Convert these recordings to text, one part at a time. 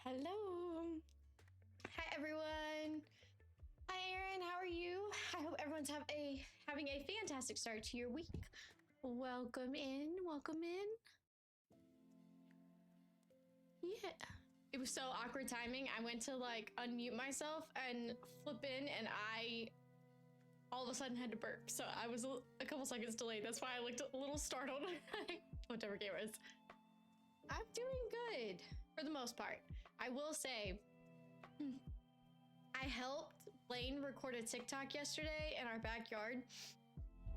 Hello. Hi, everyone. Hi, Aaron. How are you? I hope everyone's having a fantastic start to your week. Welcome in. Welcome in. Yeah. It was so awkward timing. I went to like unmute myself and flip in, and I all of a sudden had to burp. So I was a couple seconds delayed. That's why I looked a little startled. Whichever game it is. I'm doing good for the most part. I will say, I helped Blaine record a TikTok yesterday in our backyard.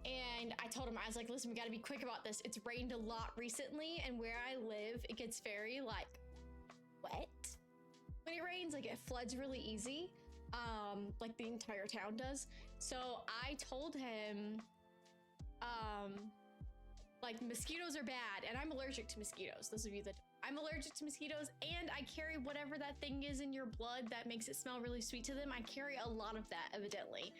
And I told him, I was like, listen, we gotta be quick about this. It's rained a lot recently, and where I live, it gets very like wet. When it rains, like it floods really easy. Like the entire town does. So I told him, like mosquitoes are bad, and I'm allergic to mosquitoes. Those of you that I'm allergic to mosquitoes, and I carry whatever that thing is in your blood that makes it smell really sweet to them. I carry a lot of that, evidently.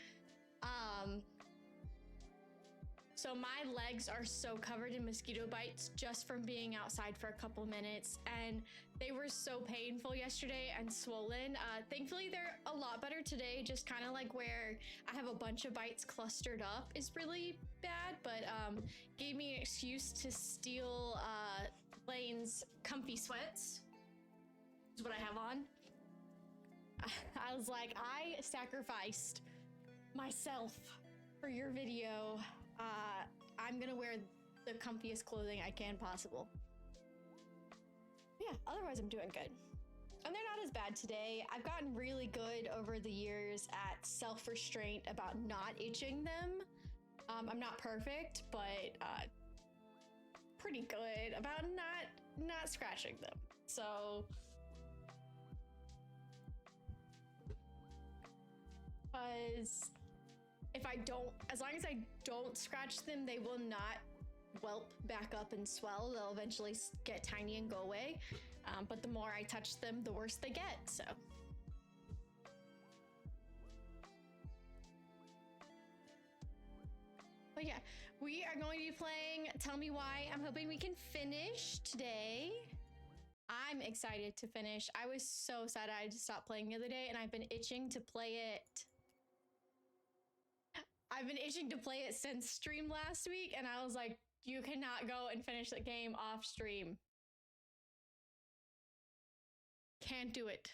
So my legs are so covered in mosquito bites just from being outside for a couple minutes, and they were so painful yesterday and swollen. Thankfully, they're a lot better today, just kind of like where I have a bunch of bites clustered up is really bad, but gave me an excuse to steal Blaine's comfy sweats, is what I have on. I was like, I sacrificed myself for your video. I'm gonna wear the comfiest clothing I can possible. Yeah, otherwise I'm doing good. And they're not as bad today. I've gotten really good over the years at self-restraint about not itching them. I'm not perfect, but pretty good about not scratching them. So because as long as I don't scratch them, they will not whelp back up and swell. They'll eventually get tiny and go away. But the more I touch them, the worse they get, so. But yeah, we are going to be playing Tell Me Why. I'm hoping we can finish today. I'm excited to finish. I was so sad I had to stop playing the other day, and I've been itching to play it. I've been itching to play it since stream last week, and I was like, you cannot go and finish the game off stream. Can't do it.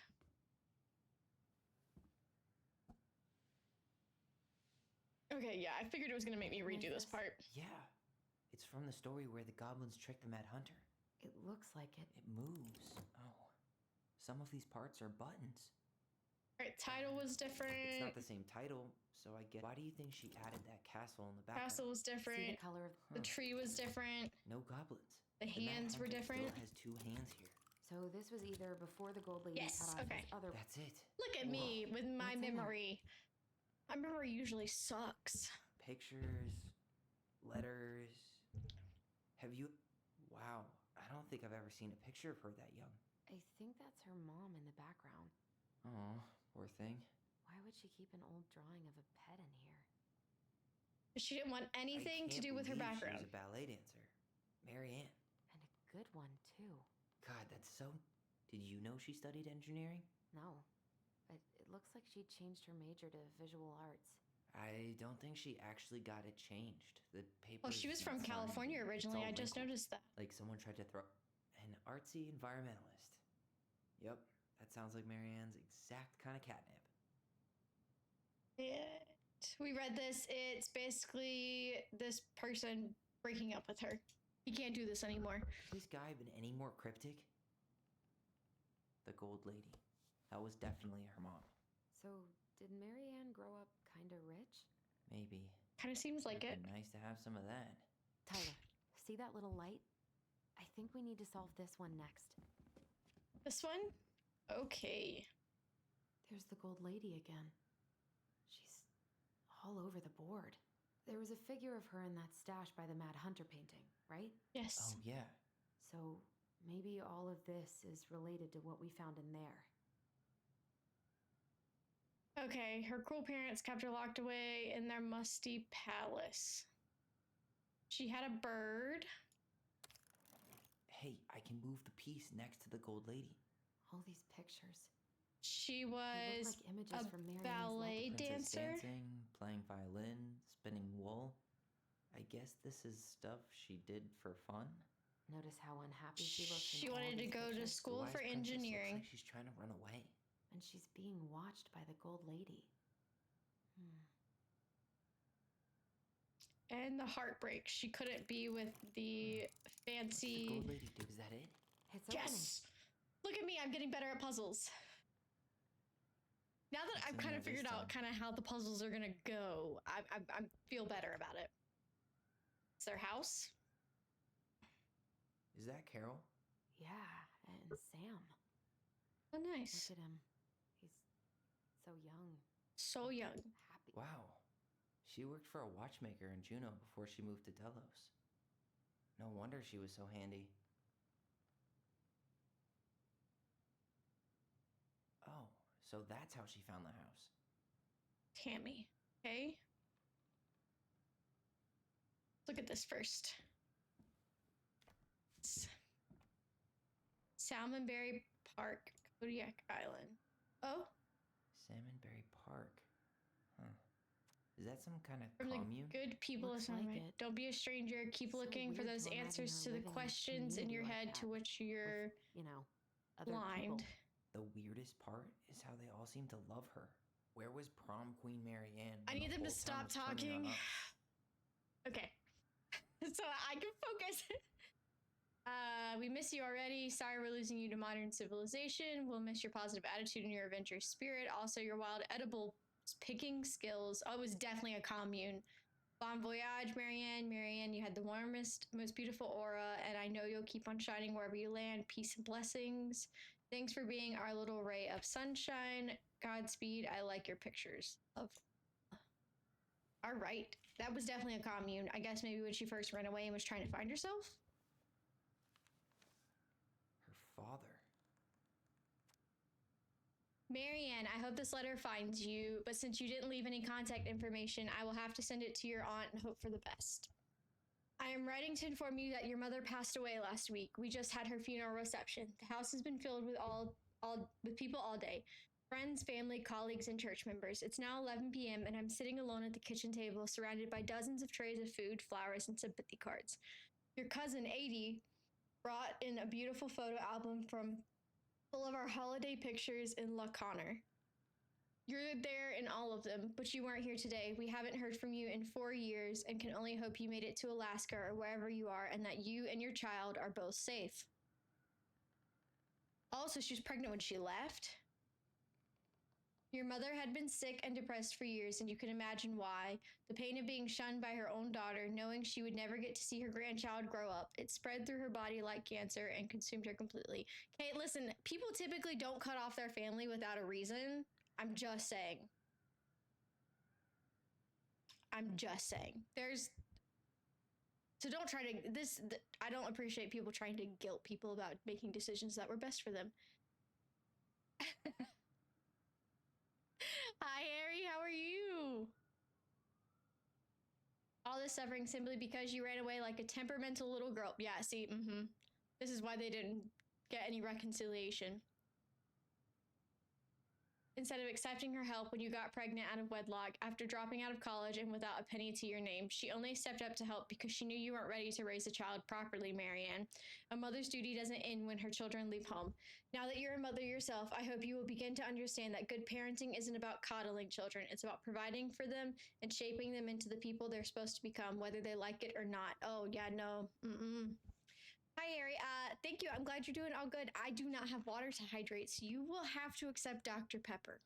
Okay, yeah, I figured it was gonna make me redo this part. Yeah, it's from the story where the goblins tricked the Mad Hunter. It looks like it. It moves. Oh, some of these parts are buttons. Alright, title was different. It's not the same title, so I get. Why do you think she added that castle in the background? Castle was different. See the color of the tree was different. No goblins. The hands Mad were Hunter different. Still has two hands here. So this was either before the gold lady Yes, cut off okay. his other. That's it. Look at me with my What's in memory. My memory usually sucks. Pictures, letters. Have you? Wow, I don't think I've ever seen a picture of her that young. I think that's her mom in the background. Oh, poor thing. Why would she keep an old drawing of a pet in here? She didn't want I anything to can't do with her believe background. She was a ballet dancer, Mary Ann. And a good one too. God, that's so. Did you know she studied engineering? No, but it looks like she changed her major to visual arts. I don't think she actually got it changed. The paper. Well, she was from California originally. I just noticed that. Like someone tried to throw an artsy environmentalist. Yep, that sounds like Marianne's exact kind of catnip. We read this. It's basically this person breaking up with her. He can't do this anymore. Has this guy been any more cryptic? The Gold Lady. That was definitely her mom. So did Mary Ann grow up kinda rich? Maybe. Kind of seems like it. Nice to have some of that. Tyler, see that little light? I think we need to solve this one next. This one? Okay. There's the gold lady again. She's all over the board. There was a figure of her in that stash by the Mad Hunter painting, right? Yes. Oh, yeah. So maybe all of this is related to what we found in there. Okay, her cruel parents kept her locked away in their musty palace. She had a bird. Hey, I can move the piece next to the Gold Lady. All these pictures. She They was look like images a from Marianne's ballet life. Princess dancer. dancing, playing violin, spinning wool. I guess this is stuff she did for fun. Notice how unhappy she looks. in She all wanted to these go to pictures? The school wise for princess engineering. Looks like she's trying to run away. And she's being watched by the Gold Lady. And the heartbreak. She couldn't be with the What's the fancy. gold lady do? Is that it? It's opening. Yes! Look at me, I'm getting better at puzzles. Now that What's I've in kind there of figured this out time? kind of how the puzzles are gonna go, I feel better about it. It's their house. Is that Carol? Yeah, and Sam. Oh, Look nice. at him. He's so young, So young. happy. Wow. She worked for a watchmaker in Juneau before she moved to Delos. No wonder she was so handy. Oh, so that's how she found the house. Tammy. Okay. Let's look at this first. Salmonberry Park, Kodiak Island. Oh, Salmonberry Park. Huh. Is that some kind of from commune? the good people Looks of Sunlight. like it. Don't be a stranger. Keep So looking for weird those to imagine answers her to the living in a questions in community your like head to that, which you're with, you know, other blind. people. The weirdest part is how they all seem to love her. Where was prom queen Marianne? I when need the them to whole town stop was turning on talking. us? Okay. So I can focus. We miss you already. Sorry we're losing you to modern civilization. We'll miss your positive attitude and your adventurous spirit. Also, your wild edible picking skills. Oh, it was definitely a commune. Bon voyage, Marianne. Marianne, you had the warmest, most beautiful aura, and I know you'll keep on shining wherever you land. Peace and blessings. Thanks for being our little ray of sunshine. Godspeed. I like your pictures of. All right. That was definitely a commune. I guess maybe when she first ran away and was trying to find herself. Her father. Marianne, I hope this letter finds you, but since you didn't leave any contact information, I will have to send it to your aunt and hope for the best. I am writing to inform you that your mother passed away last week. We just had her funeral reception. The house has been filled with with people all day. Friends, family, colleagues, and church members. It's now 11 p.m. and I'm sitting alone at the kitchen table surrounded by dozens of trays of food, flowers, and sympathy cards. Your cousin, Adie, brought in a beautiful photo album full of our holiday pictures in La Connor. You're there in all of them, but you weren't here today. We haven't heard from you in 4 years and can only hope you made it to Alaska or wherever you are and that you and your child are both safe. Also, she was pregnant when she left. Your mother had been sick and depressed for years, and you can imagine why. The pain of being shunned by her own daughter, knowing she would never get to see her grandchild grow up. It spread through her body like cancer and consumed her completely. Okay, listen, people typically don't cut off their family without a reason. I'm just saying. So don't try to, I don't appreciate people trying to guilt people about making decisions that were best for them. Hi, Harry. How are you? All this suffering simply because you ran away like a temperamental little girl. Yeah, see, This is why they didn't get any reconciliation. Instead of accepting her help when you got pregnant out of wedlock, after dropping out of college and without a penny to your name, she only stepped up to help because she knew you weren't ready to raise a child properly, Marianne. A mother's duty doesn't end when her children leave home. Now that you're a mother yourself, I hope you will begin to understand that good parenting isn't about coddling children. It's about providing for them and shaping them into the people they're supposed to become, whether they like it or not. Oh, yeah, no. Hi, Harry. Thank you. I'm glad you're doing all good. I do not have water to hydrate, so you will have to accept Dr. Pepper.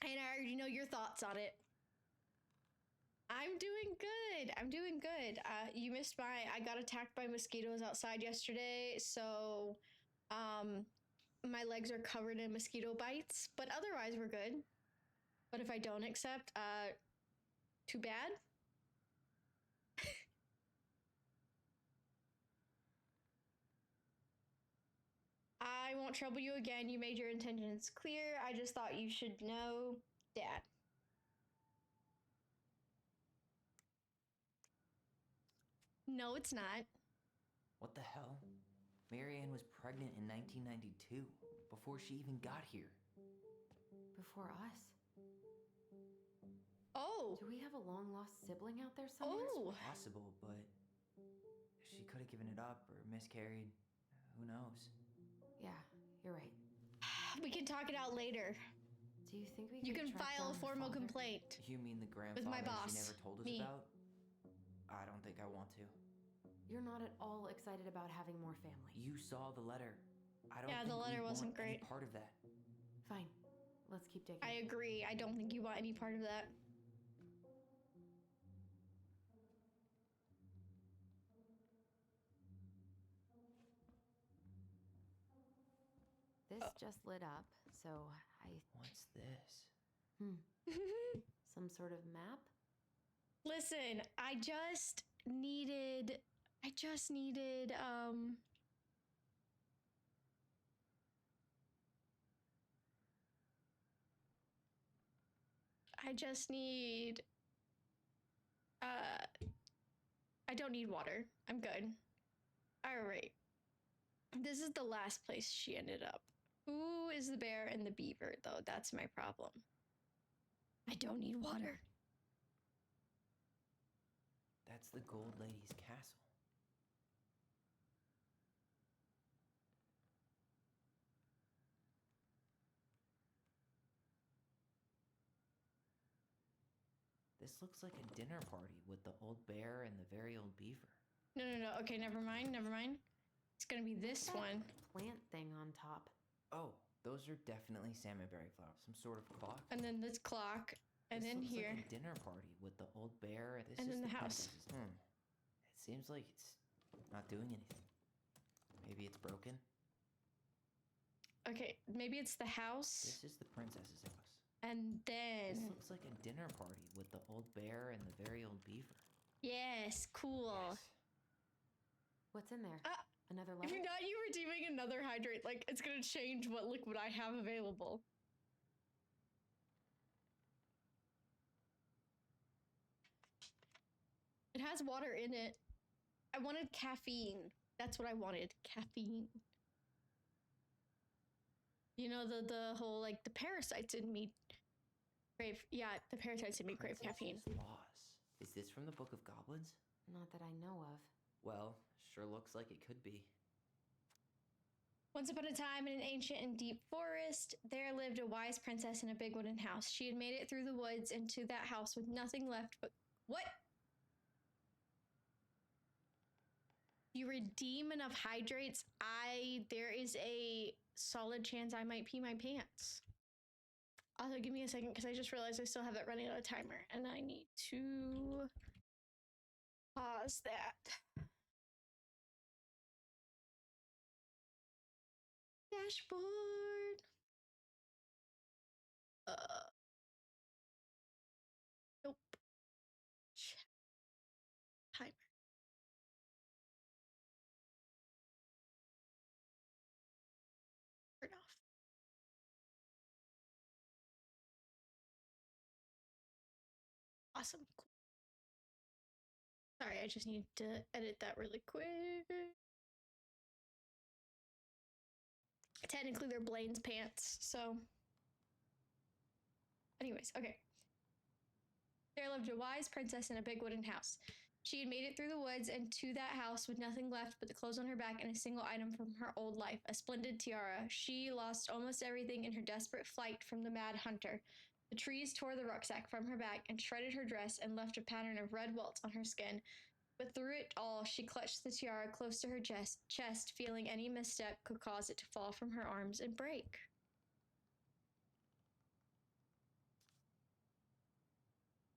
And I already know your thoughts on it. I'm doing good. You missed I got attacked by mosquitoes outside yesterday, so my legs are covered in mosquito bites, but otherwise we're good. But if I don't accept, too bad. I won't trouble you again. You made your intentions clear. I just thought you should know, Dad. No, it's not. What the hell? Marianne was pregnant in 1992, before she even got here. Before us. Oh. Do we have a long lost sibling out there somewhere? Oh. Possible, but she could have given it up or miscarried. Who knows? Yeah, you're right. We can talk it out later. Do you think we You could can track file a down her formal father? complaint. You mean the grandfather my boss, she never told us me. about? I don't think I want to. You're not at all excited about having more family. You saw the letter. I don't Yeah, think the letter we wasn't want any great. part of that. Fine. Let's keep digging. I agree. I don't think you want any part of that. This just lit up, so What's this? some sort of map? Listen, I just needed I just need I don't need water. I'm good. All right. This is the last place she ended up. Who is the bear and the beaver though? That's my problem. I don't need water. That's the Gold Lady's castle. This looks like a dinner party with the old bear and the very old beaver. No. Okay, never mind. It's gonna be this That one. plant thing on top. Oh, those are definitely salmonberry flowers. Some sort of clock. And then this clock. And This then looks here. like a dinner party with the old bear. This And is then the house. princess's. It seems like it's not doing anything. Maybe it's broken. Okay, maybe it's the house. This is the princess's house. And This then. looks like a dinner party with the old bear and the very old beaver. Yes, cool. Yes. What's in there? Another If letter? you're not you redeeming another hydrate, like it's gonna change what liquid I have available. It has water in it. I wanted caffeine. That's what I wanted. Caffeine. You know the whole like the parasites in me crave. Yeah, the parasites in me crave caffeine. Princess's Laws. Is this from the Book of Goblins? Not that I know of. Well, sure looks like it could be. Once upon a time, in an ancient and deep forest, there lived a wise princess in a big wooden house. She had made it through the woods into that house with nothing left but what? You redeem enough hydrates, there is a solid chance I might pee my pants. Also, give me a second because I just realized I still have it running on a timer and I need to pause that. Dashboard. Nope. Timer. Turn off. Awesome. Cool. Sorry, I just need to edit that really quick. Technically, they're Blaine's pants, so. Anyways, okay. There lived a wise princess in a big wooden house. She had made it through the woods and to that house with nothing left but the clothes on her back and a single item from her old life, a splendid tiara. She lost almost everything in her desperate flight from the mad hunter. The trees tore the rucksack from her back and shredded her dress and left a pattern of red welts on her skin. But through it all, she clutched the tiara close to her chest, feeling any misstep could cause it to fall from her arms and break.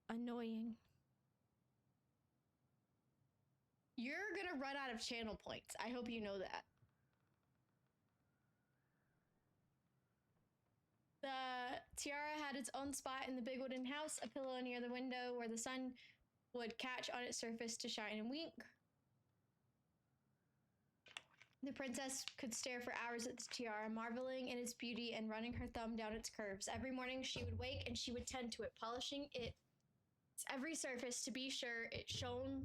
Annoying. You're gonna run out of channel points. I hope you know that. The tiara had its own spot in the big wooden house, a pillow near the window where the sun would catch on its surface to shine and wink. The princess could stare for hours at the tiara, marveling in its beauty and running her thumb down its curves. Every morning she would wake and she would tend to it, polishing its every surface to be sure it shone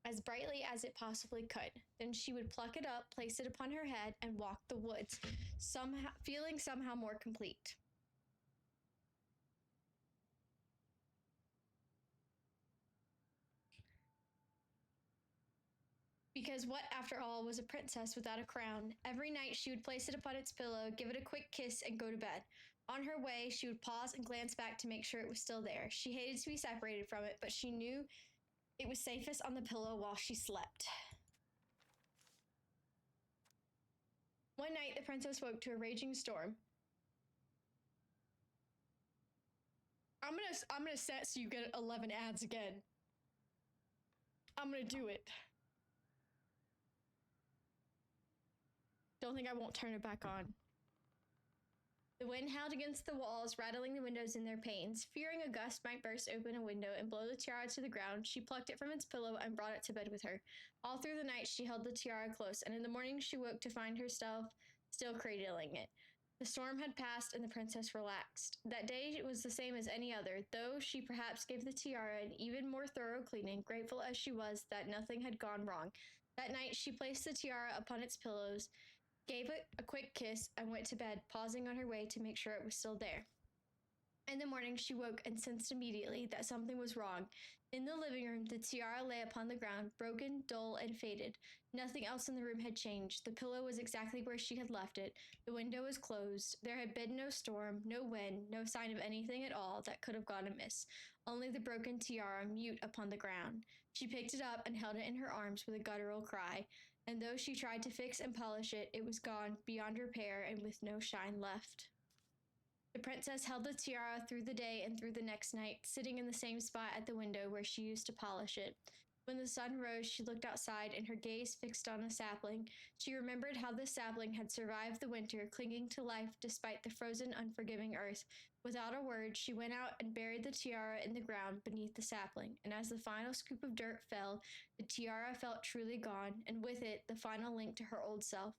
as brightly as it possibly could. Then she would pluck it up, place it upon her head, and walk the woods, somehow feeling somehow more complete. Because what, after all, was a princess without a crown? Every night she would place it upon its pillow, give it a quick kiss, and go to bed. On her way, she would pause and glance back to make sure it was still there. She hated to be separated from it, but she knew it was safest on the pillow while she slept. One night, the princess woke to a raging storm. I'm gonna set so you get 11 ads again. I'm gonna do it. Don't think I won't turn it back on. The wind howled against the walls, rattling the windows in their panes. Fearing a gust might burst open a window and blow the tiara to the ground, she plucked it from its pillow and brought it to bed with her. All through the night, she held the tiara close, and in the morning she woke to find herself still cradling it. The storm had passed, and the princess relaxed. That day it was the same as any other, though she perhaps gave the tiara an even more thorough cleaning, grateful as she was that nothing had gone wrong. That night she placed the tiara upon its pillows, gave it a quick kiss, and went to bed, pausing on her way to make sure it was still there. In the morning, she woke and sensed immediately that something was wrong. In the living room, the tiara lay upon the ground, broken, dull, and faded. Nothing else in the room had changed. The pillow was exactly where she had left it. The window was closed. There had been no storm, no wind, no sign of anything at all that could have gone amiss. Only the broken tiara mute upon the ground. She picked it up and held it in her arms with a guttural cry. And though she tried to fix and polish it, it was gone, beyond repair, and with no shine left. The princess held the tiara through the day and through the next night, sitting in the same spot at the window where she used to polish it. When the sun rose, she looked outside, and her gaze fixed on a sapling. She remembered how this sapling had survived the winter, clinging to life despite the frozen, unforgiving earth. Without a word, she went out and buried the tiara in the ground beneath the sapling, and as the final scoop of dirt fell, the tiara felt truly gone, and with it, the final link to her old self.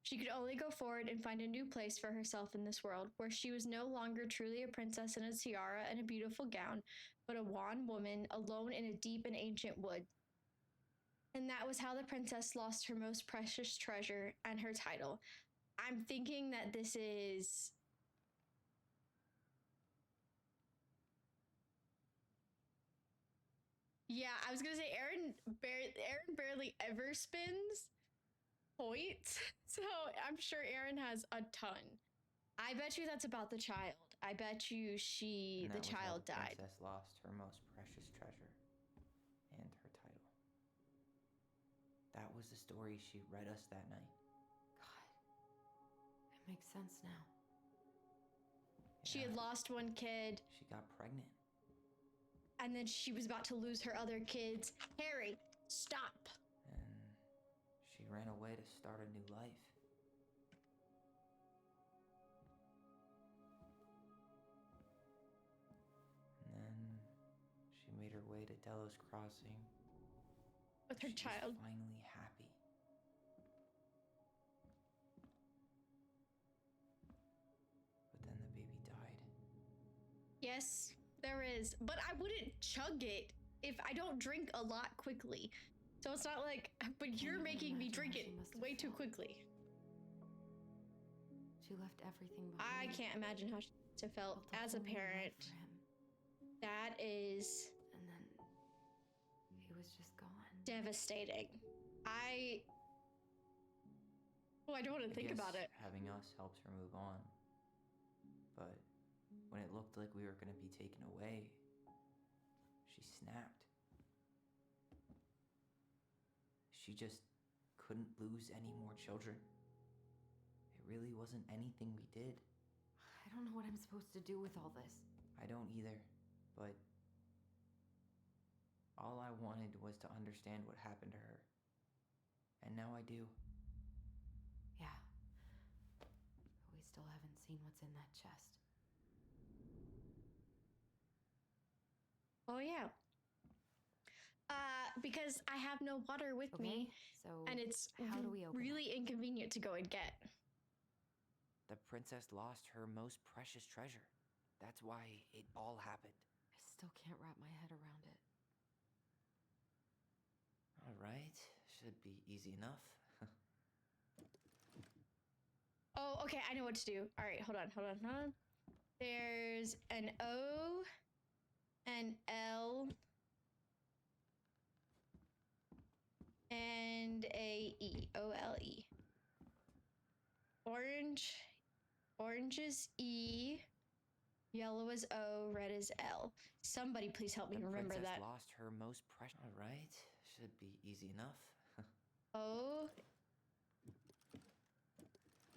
She could only go forward and find a new place for herself in this world, where she was no longer truly a princess in a tiara and a beautiful gown, but a wan woman alone in a deep and ancient wood. And that was how the princess lost her most precious treasure and her title. I'm thinking that this is... Yeah, I was gonna say Aaron barely ever spins points, so I'm sure Aaron has a ton. I bet you that's about the child. I bet you And the that was how child the died. princess lost her most precious treasure and her title. That was the story she read us that night. God. It makes sense now. She Yeah, had lost one kid, she got pregnant. and then she was about to lose her other kids. Harry, stop. And she ran away to start a new life. And then she made her way to Delos Crossing. With her She child. was finally happy. But then the baby died. Yes, there is. But I wouldn't chug it if I don't drink a lot quickly. So it's not like, but you're even making me imagine drink how it she must have way too felt. quickly. She left everything I behind. can't imagine how she felt built as a whole new life parent. for him, That is and then he was just gone. devastating. I don't want to think guess about it. Having us helped her move on. But when it looked like we were going to be taken away, she snapped. She just couldn't lose any more children. It really wasn't anything we did. I don't know what I'm supposed to do with all this. I don't either, but all I wanted was to understand what happened to her. And now I do. Yeah. But we still haven't seen what's in that chest. Oh yeah. Because I have no water with me, So and it's how do we open really inconvenient to go and get. The princess lost her most precious treasure. That's why it all happened. I still can't wrap my head around it. Alright, should be easy enough. Oh, okay, I know what to do. All right, hold on. There's an O, an L, and a E. O-L-E. Orange is E, yellow is O, red is L. Somebody please help me The remember princess that. lost her most precious. Alright, should be easy enough. O,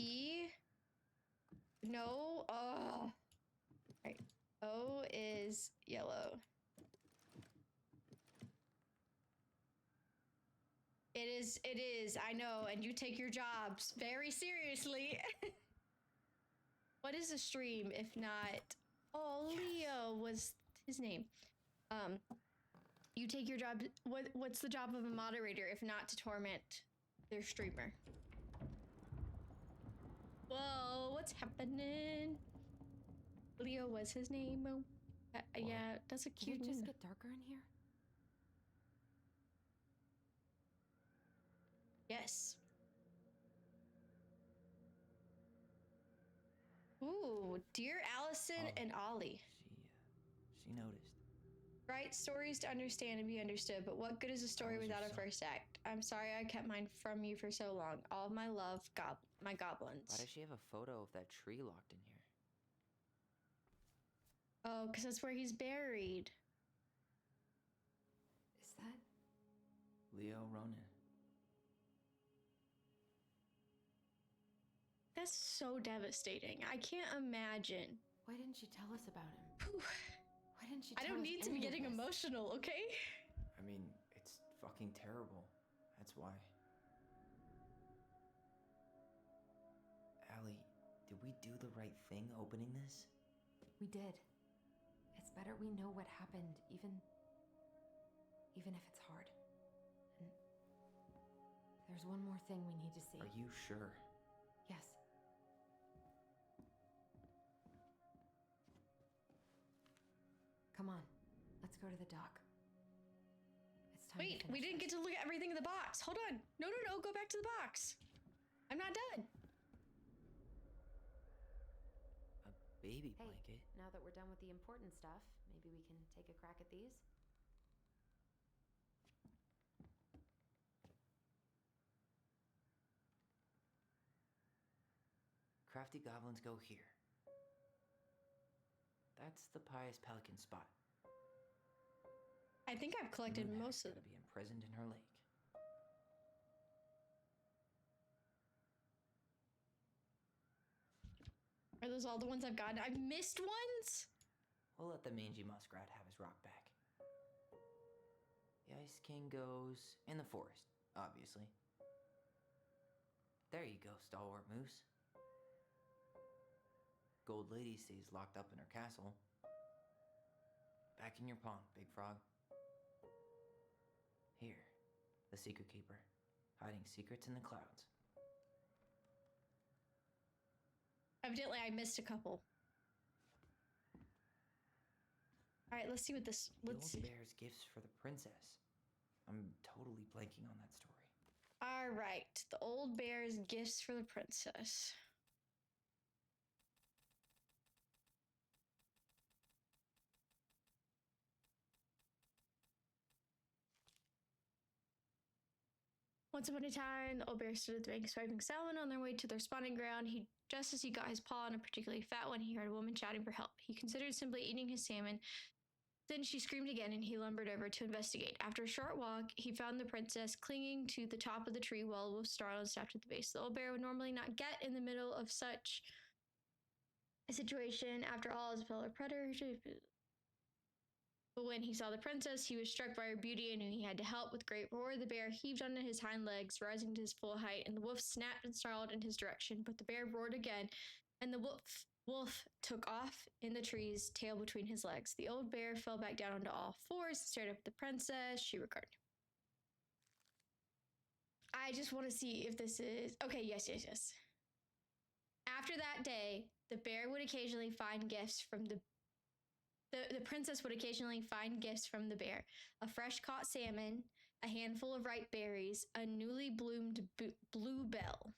E, no, right. O is yellow. It is, I know, and you take your jobs very seriously. What is a stream if not? Oh, Leo was his name. You take your job. What's the job of a moderator if not to torment their streamer? Whoa, what's happening? Leo was his name. Yeah, that's a Did cute it just name. get darker in here? Yes. Ooh, dear Allison Oh. and Ollie. She noticed. Write stories to understand and be understood, but what good is a story That was her without a son. first act? I'm sorry I kept mine from you for so long. All of my love, my goblins. Why does she have a photo of that tree locked in here? Oh, because that's where he's buried. Is that? Leo Ronan. That's so devastating. I can't imagine. Why didn't she tell us about him? Whew. Why didn't she I tell don't us need to be any of getting this? emotional, okay? I mean, it's fucking terrible. That's why. Allie, did we do the right thing opening this? We did. It's better we know what happened, even if it's hard. And there's one more thing we need to see. Are you sure? Yes. Come on, let's go to the dock. It's time. Wait, to we finish didn't this. get to look at everything in the box. Hold on. No, go back to the box. I'm not done. A baby Hey, blanket? now that we're done with the important stuff, maybe we can take a crack at these? Crafty goblins go here. That's the pious pelican spot. I think I've collected Moonhack's most of gotta them. be imprisoned in her lake. Are those all the ones I've gotten? I've missed ones? We'll let the mangy muskrat have his rock back. The Ice King goes in the forest, obviously. There you go, stalwart moose. Gold Lady stays locked up in her castle. Back in your pond, Big Frog. Here, the Secret Keeper, hiding secrets in the clouds. Evidently, I missed a couple. All right, let's see what this. The Let's old see. bear's gifts for the princess. I'm totally blanking on that story. All right, the old bear's gifts for the princess. Once upon a time, the old bear stood at the bank swiping salmon on their way to their spawning ground. Just as he got his paw on a particularly fat one, he heard a woman shouting for help. He considered simply eating his salmon. Then she screamed again, and he lumbered over to investigate. After a short walk, he found the princess clinging to the top of the tree while Wolf snarled and snapped at the base. The old bear would normally not get in the middle of such a situation. After all, as a fellow predator. But when he saw the princess, he was struck by her beauty and knew he had to help. With great roar, the bear heaved onto his hind legs, rising to his full height, and the wolf snapped and snarled in his direction. But the bear roared again, and the wolf took off in the trees, tail between his legs. The old bear fell back down onto all fours and stared up at the princess. She regarded him. I just want to see if this is... Okay, yes. After that day, the bear would occasionally find gifts from the princess would occasionally find gifts from the bear. A fresh caught salmon, a handful of ripe berries, a newly bloomed bluebell.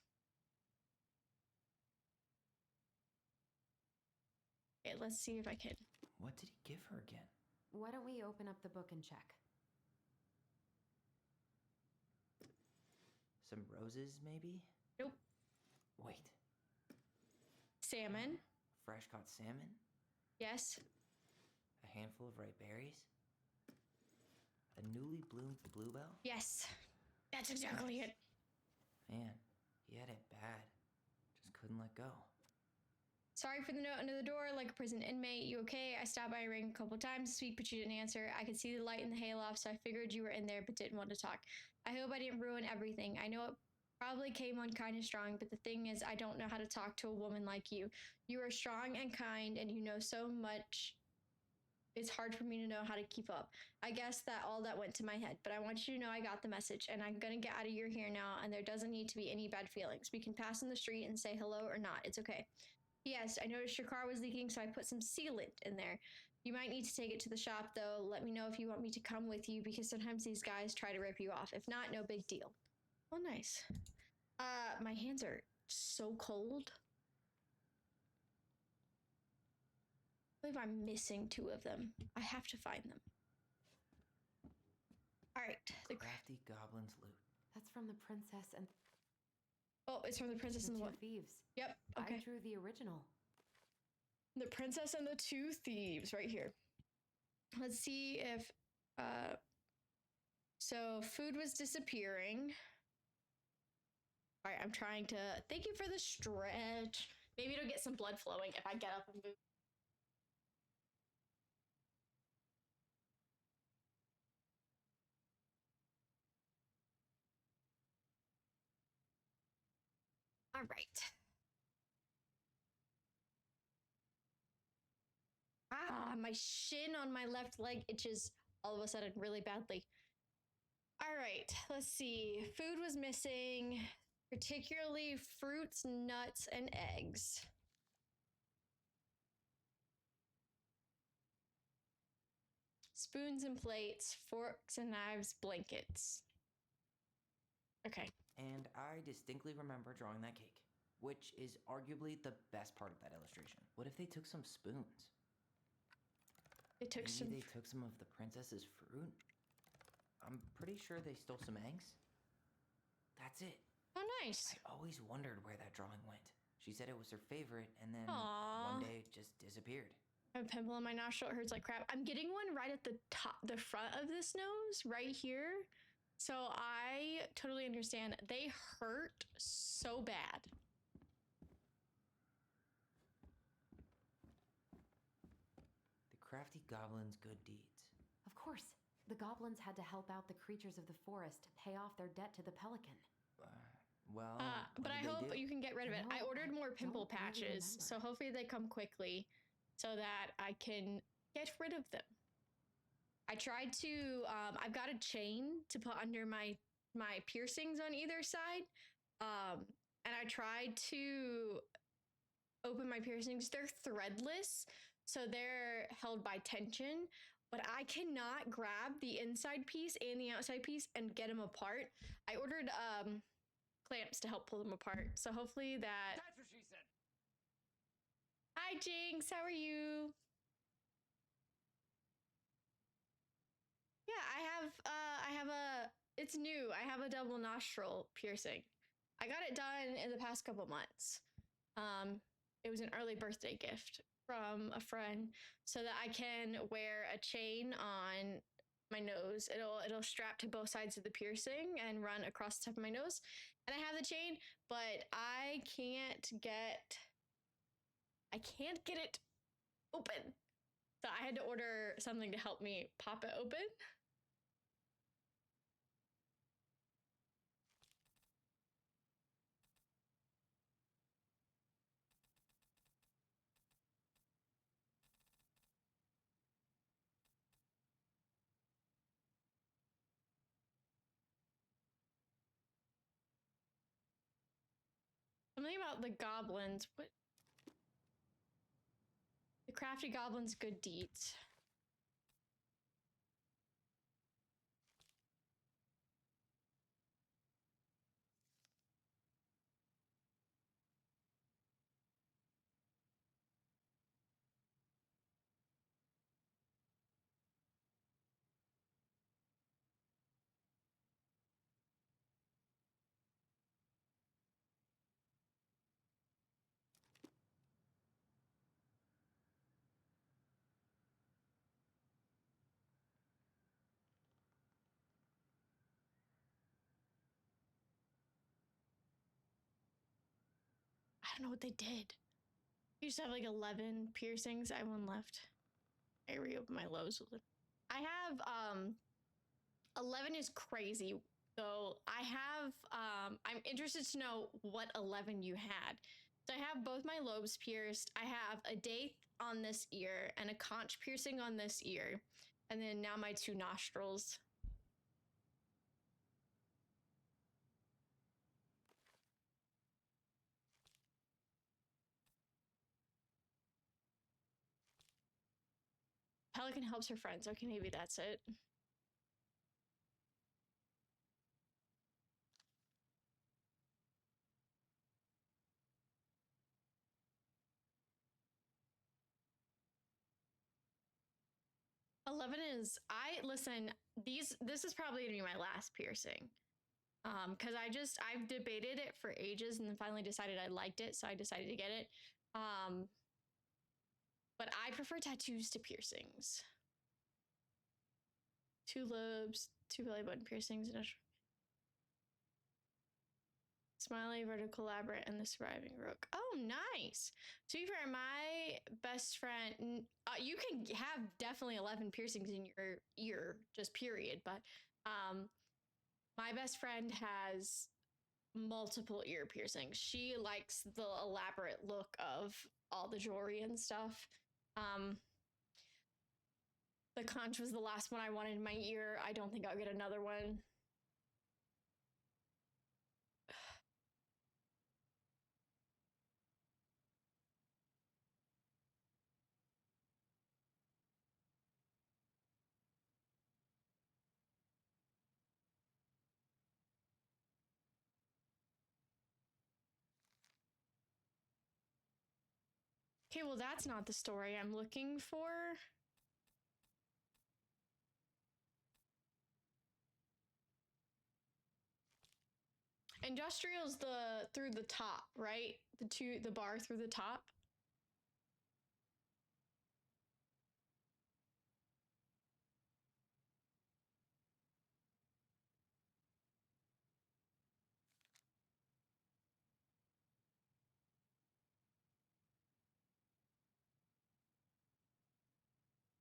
Okay, let's see if I can. What did he give her again? Why don't we open up the book and check? Some roses, maybe? Nope. Wait, Salmon. fresh caught salmon? Yes. A handful of ripe berries? A newly bloomed bluebell? Yes. That's exactly it. Man, he had it bad. Just couldn't let go. Sorry for the note under the door, like a prison inmate. You okay? I stopped by and rang a couple times this week, but you didn't answer. I could see the light in the hayloft, so I figured you were in there, but didn't want to talk. I hope I didn't ruin everything. I know it probably came on kind of strong, but the thing is, I don't know how to talk to a woman like you. You are strong and kind, and you know so much. It's hard for me to know how to keep up. I guess that all that went to my head, but I want you to know I got the message, and I'm gonna get out of your hair now, and there doesn't need to be any bad feelings. We can pass in the street and say hello or not. It's okay. Yes, I noticed your car was leaking, so I put some sealant in there. You might need to take it to the shop, though. Let me know if you want me to come with you, because sometimes these guys try to rip you off. If not, no big deal. Oh, nice. My hands are so cold. I believe I'm missing 2 of them. I have to find them. All right. Crafty goblin's loot. That's from the princess and Oh, it's from the Princess the and the two what? thieves. Yep. Okay. I drew the original. The Princess and the 2 Thieves right here. Let's see if so food was disappearing. All right, I'm trying to thank you for the stretch. Maybe it'll get some blood flowing if I get up and move. All right. My shin on my left leg itches all of a sudden really badly. All right, let's see. Food was missing, particularly fruits, nuts, and eggs. Spoons and plates, forks and knives, blankets. Okay. And I distinctly remember drawing that cake, which is arguably the best part of that illustration. What if they took some spoons? Maybe they took some of the princess's fruit? I'm pretty sure they stole some eggs. That's it. Oh, nice. I always wondered where that drawing went. She said it was her favorite, and then Aww. one day it just disappeared. I have a pimple in my nostril. It hurts like crap. I'm getting one right at the top, the front of this nose, right here. So I totally understand. They hurt so bad. The crafty goblin's good deeds. Of course. The goblins had to help out the creatures of the forest to pay off their debt to the pelican. Well, But I hope you can get rid of it. No, I ordered more I pimple don't really patches, so remember. hopefully they come quickly so that I can get rid of them. I tried to, I've got a chain to put under my piercings on either side. And I tried to open my piercings. They're threadless, so they're held by tension, but I cannot grab the inside piece and the outside piece and get them apart. I ordered clamps to help pull them apart, so hopefully that... That's what she said. Hi, Jinx, how are you? Yeah, I have a, it's new. I have a double nostril piercing. I got it done in the past couple months. It was an early birthday gift from a friend so that I can wear a chain on my nose. It'll strap to both sides of the piercing and run across the top of my nose. And I have the chain, but I can't get it open. So I had to order something to help me pop it open. Something about the goblins. What? The crafty goblins' good deeds. don't know what they did. I used to have like 11 piercings. I have one left. I reopened my lows with it. I have 11 is crazy. So I have I'm interested to know what 11 you had. So I have both my lobes pierced. I have a daith on this ear and a conch piercing on this ear. And then now my 2 nostrils. Pelican helps her friends. Okay, maybe that's it. This is probably gonna be my last piercing. Because I've debated it for ages and then finally decided I liked it, so I decided to get it. But I prefer tattoos to piercings. 2 lobes, 2 belly button piercings, and a smiley vertical labret and the surviving rook. Oh, nice. To be fair, my best friend, you can have definitely 11 piercings in your ear, just period. But my best friend has multiple ear piercings. She likes the elaborate look of all the jewelry and stuff. The conch was the last one I wanted in my ear. I don't think I'll get another one. Okay, well, that's not the story I'm looking for. Industrial's the through the top, right? The bar through the top.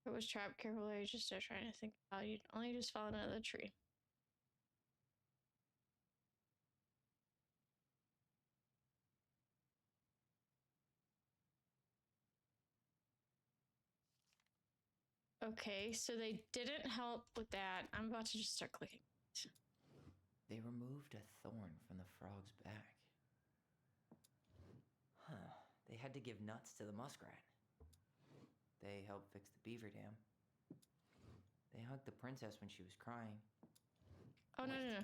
It was trapped. Careful, I was just trying to think about you. Only just fallen out of the tree. Okay, so they didn't help with that. I'm about to just start clicking. They removed a thorn from the frog's back. Huh. They had to give nuts to the muskrat. They helped fix the beaver dam. They hugged the princess when she was crying. Oh, no, no, no.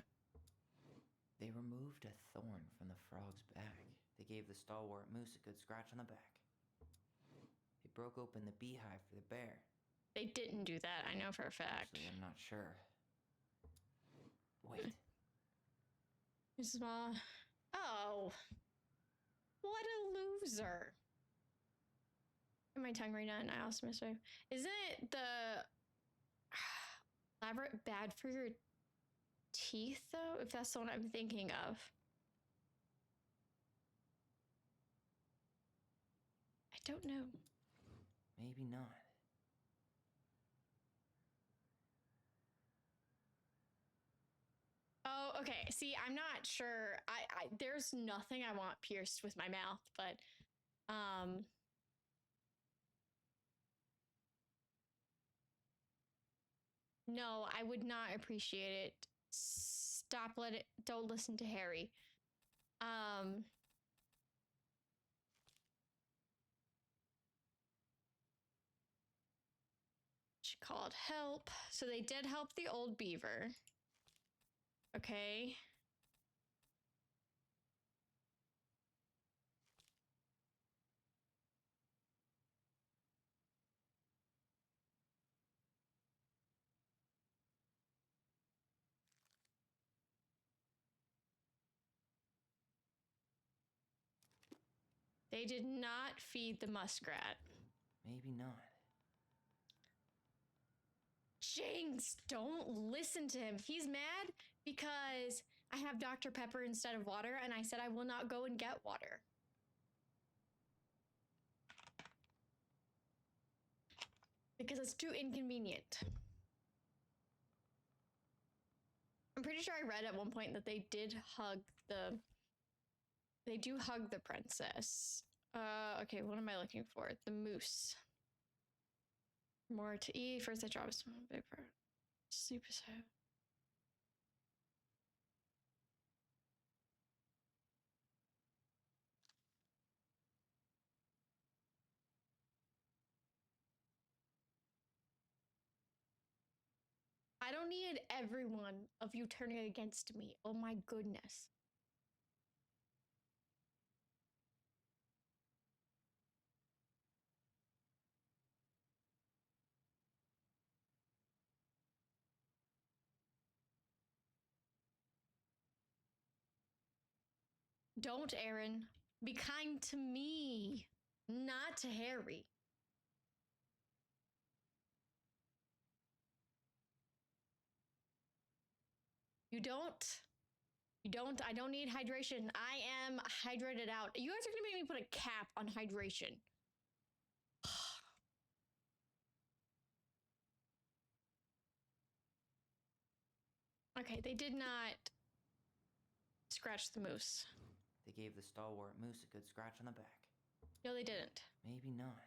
They removed a thorn from the frog's back. They gave the stalwart moose a good scratch on the back. They broke open the beehive for the bear. They didn't do that, I know for a fact. Actually, I'm not sure. Wait. Small. Oh. What a loser. Get my tongue redone. I also missed my. Isn't it the elaborate bad for your teeth, though? If that's the one I'm thinking of. I don't know. Maybe not. Oh, okay. See, I'm not sure. I there's nothing I want pierced with my mouth, but no, I would not appreciate it. Stop, let it, don't listen to Harry. She called help. So they did help the old beaver. Okay. They did not feed the muskrat. Maybe not. Jinx, don't listen to him. He's mad because I have Dr. Pepper instead of water, and I said I will not go and get water. because it's too inconvenient. I'm pretty sure I read at one point that they do hug the princess. Okay, what am I looking for? The moose. More to eat. First I drop some big part. Sleep is heavy. I don't need every one of you turning against me. Oh my goodness. Don't, Aaron. Be kind to me, not to Harry. You don't. I don't need hydration. I am hydrated out. You guys are gonna make me put a cap on hydration. Okay, they did not scratch the moose. They gave the stalwart moose a good scratch on the back. No, they didn't. Maybe not.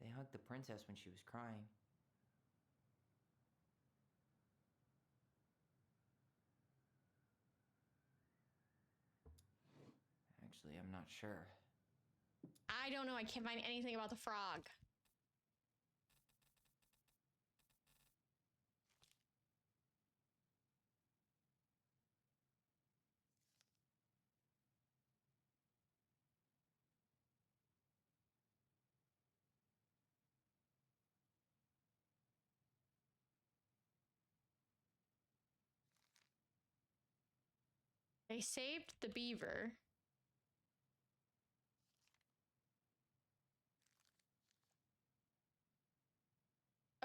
They hugged the princess when she was crying. Actually, I'm not sure. I don't know. I can't find anything about the frog. They saved the beaver.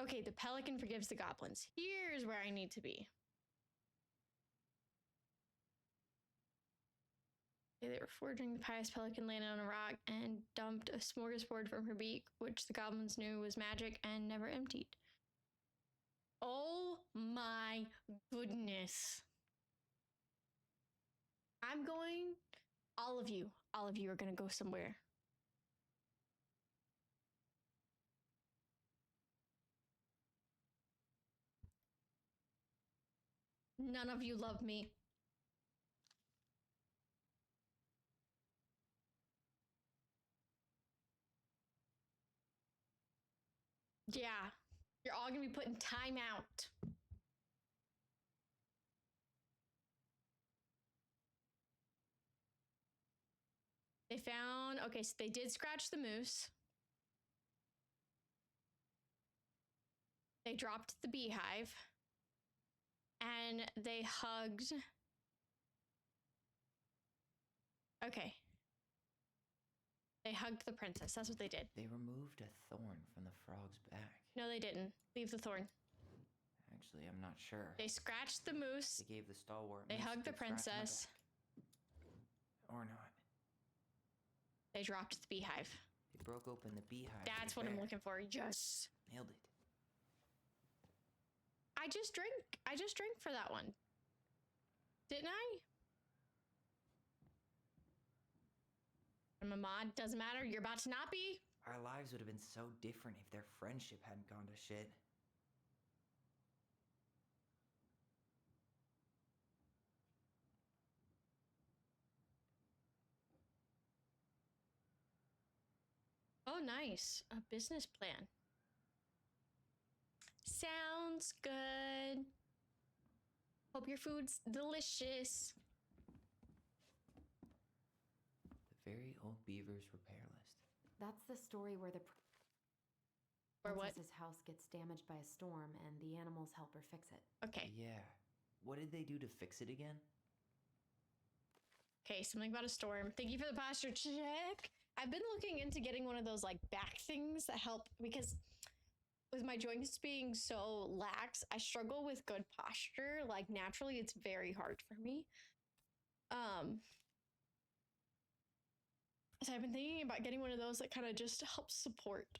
Okay, the pelican forgives the goblins. Here's where I need to be. Okay, they were foraging. The pious pelican landed on a rock and dumped a smorgasbord from her beak, which the goblins knew was magic and never emptied. Oh my goodness. I'm going, all of you are gonna go somewhere. None of you love me. Yeah, you're all gonna be put in timeout. They found, okay, so they did scratch the moose. They dropped the beehive. And they hugged. Okay. They hugged the princess. That's what they did. They removed a thorn from the frog's back. No, they didn't. Leave the thorn. Actually, I'm not sure. They scratched the moose. They gave the stalwart They moose a hugged the good scratch on princess. back. Or not. They dropped the beehive. They broke open the beehive. That's what I'm looking for. Yes. Nailed it. I just drank for that one. Didn't I? I'm a mod. Doesn't matter. You're about to not be. Our lives would have been so different if their friendship hadn't gone to shit. Oh, nice. A business plan. Sounds good. Hope your food's delicious. The very old beavers repair list. That's the story where the Or what? princess's house gets damaged by a storm and the animals help her fix it. Okay. Yeah. What did they do to fix it again? Okay, something about a storm. Thank you for the posture check. I've been looking into getting one of those like back things that help because with my joints being so lax, I struggle with good posture. Like naturally, it's very hard for me. So I've been thinking about getting one of those that kind of just helps support.